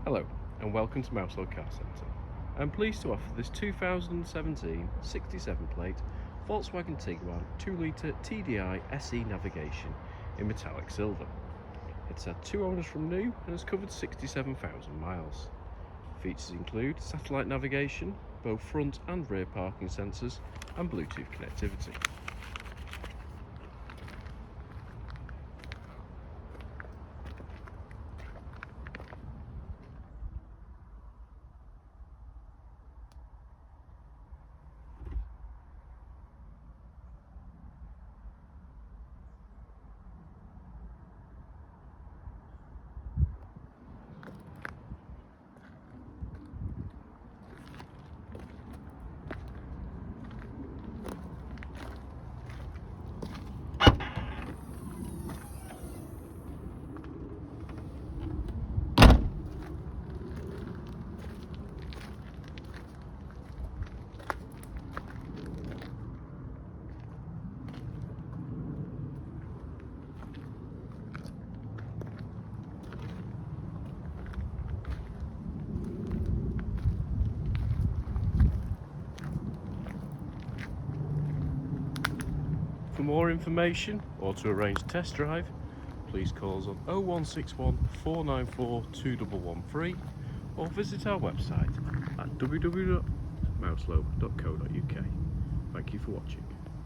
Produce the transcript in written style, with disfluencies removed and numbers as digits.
Hello and welcome to Mouselow Car Centre. I'm pleased to offer this 2017 67 plate Volkswagen Tiguan 2 litre TDI SE navigation in metallic silver. It's had 2 owners from new and has covered 67,000 miles. Features include satellite navigation, both front and rear parking sensors and Bluetooth connectivity. For more information or to arrange a test drive, please call us on 0161 494 2113 or visit our website at www.mouselow.co.uk. Thank you for watching.